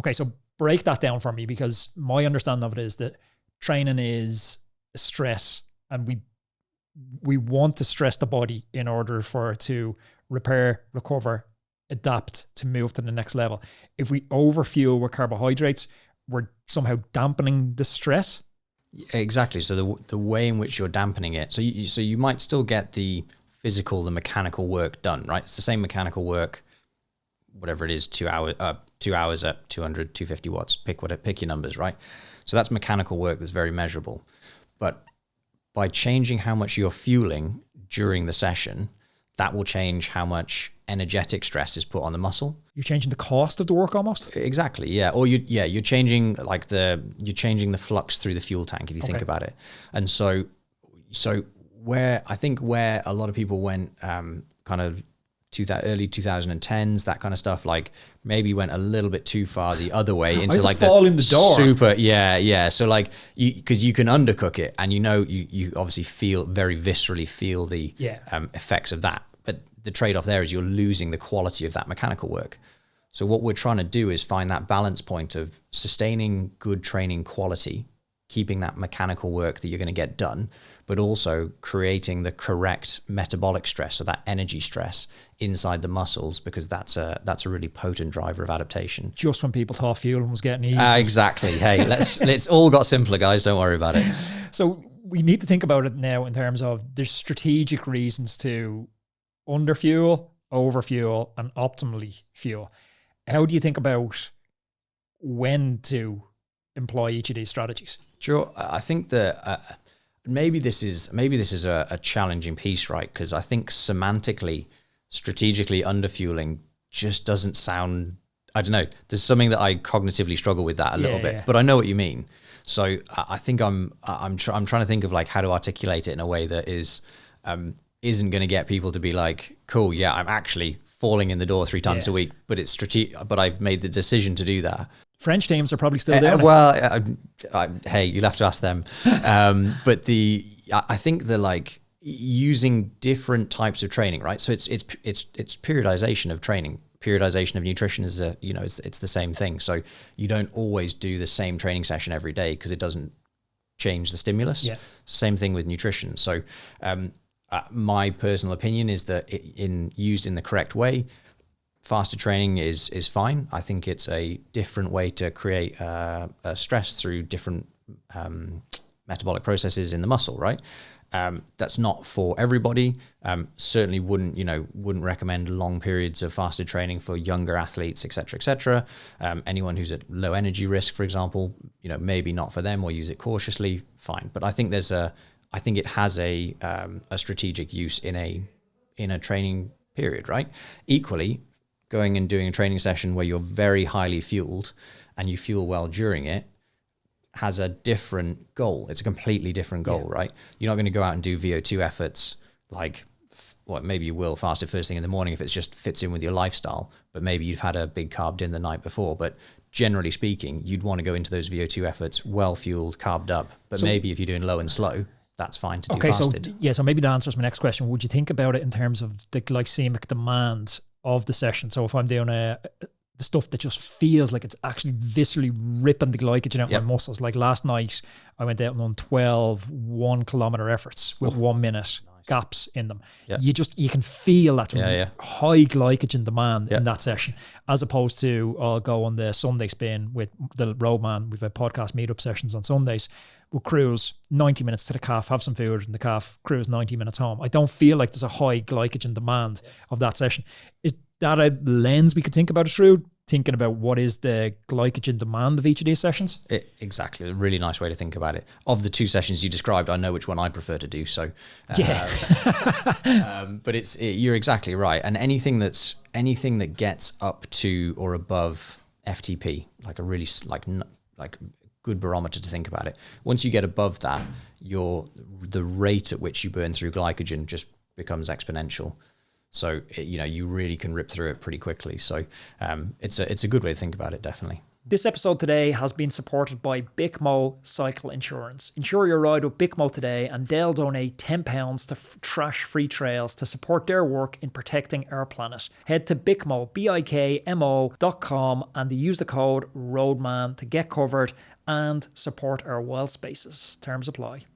Okay, so break that down for me, because my understanding of it is that training is stress, and we want to stress the body in order for it to repair, recover, adapt, to move to the next level. If we overfuel with carbohydrates, we're somehow dampening the stress. Exactly. So the way in which you're dampening it, so you might still get the physical, the mechanical work done, right? It's the same mechanical work, whatever it is, 2 hours at 200, 250 watts, pick your numbers, right? So that's mechanical work that's very measurable. But by changing how much you're fueling during the session, that will change how much energetic stress is put on the muscle. You're changing the cost of the work almost? Exactly, yeah. Or you're changing the flux through the fuel tank, if you think about it. And so where a lot of people went kind of early 2010s, that kind of stuff, like maybe went a little bit too far the other way into like fall in the door. Super, yeah. So like because you can undercook it, and you obviously very viscerally feel the effects of that. But the trade-off there is you're losing the quality of that mechanical work. So what we're trying to do is find that balance point of sustaining good training quality, keeping that mechanical work that you're going to get done, but also creating the correct metabolic stress, so that energy stress inside the muscles, because that's a really potent driver of adaptation. Just when people thought fueling was getting easy. Exactly. Hey, let's all got simpler, guys. Don't worry about it. So we need to think about it now in terms of there's strategic reasons to underfuel, overfuel, and optimally fuel. How do you think about when to employ each of these strategies? Sure. I think that maybe this is a challenging piece, right? Because I think semantically, strategically underfueling just doesn't sound, I don't know, there's something that I cognitively struggle with that a little bit, but I know what you mean. So I think I'm trying to think of like how to articulate it in a way that isn't going to get people to be like, cool, yeah, I'm actually falling in the door 3 times a week, but it's strategic, but I've made the decision to do that. French teams are probably still there. Well, hey, you'll have to ask them. But I think the like using different types of training, right? So it's periodization of training. Periodization of nutrition is it's the same thing. So you don't always do the same training session every day because it doesn't change the stimulus. Yeah. Same thing with nutrition. So my personal opinion is that used in the correct way, faster training is fine. I think it's a different way to create stress through different metabolic processes in the muscle, right? That's not for everybody. Certainly wouldn't recommend long periods of fasted training for younger athletes, et cetera, et cetera. Anyone who's at low energy risk, for example, maybe not for them, or use it cautiously, fine. But I think I think it has a strategic use in a training period, right? Equally, going and doing a training session where you're very highly fueled and you fuel well during it has a different goal. It's a completely different goal, right? You're not going to go out and do VO2 efforts like, maybe you will fasted first thing in the morning if it just fits in with your lifestyle, but maybe you've had a big carb dinner the night before. But generally speaking, you'd want to go into those VO2 efforts well fueled, carbed up. But maybe if you're doing low and slow, that's fine to do fasted. So maybe that answers my next question. Would you think about it in terms of the glycemic demand of the session? So if I'm doing the stuff that just feels like it's actually viscerally ripping the glycogen out my muscles. Like last night, I went out and done 12 1-kilometer efforts with 1 minute gaps in them. You can feel that high glycogen demand in that session, as opposed to I'll go on the Sunday spin with the roadman. We've had podcast meetup sessions on Sundays. We'll cruise 90 minutes to the calf, have some food in the calf, cruise 90 minutes home. I don't feel like there's a high glycogen demand of that session. Is that a lens we could think about it through? Thinking about what is the glycogen demand of each of these sessions? Exactly. A really nice way to think about it. Of the 2 sessions you described, I know which one I prefer to do. So, but you're exactly right. And anything that gets up to or above FTP, like a really like good barometer to think about it. Once you get above that, the rate at which you burn through glycogen just becomes exponential. So you really can rip through it pretty quickly. So it's a good way to think about it, definitely. This episode today has been supported by BIKMO Cycle Insurance. Insure your ride with BIKMO today and they'll donate £10 to Trash Free Trails to support their work in protecting our planet. Head to BIKMO, BIKMO.com and use the code ROADMAN to get covered and support our wild spaces. Terms apply.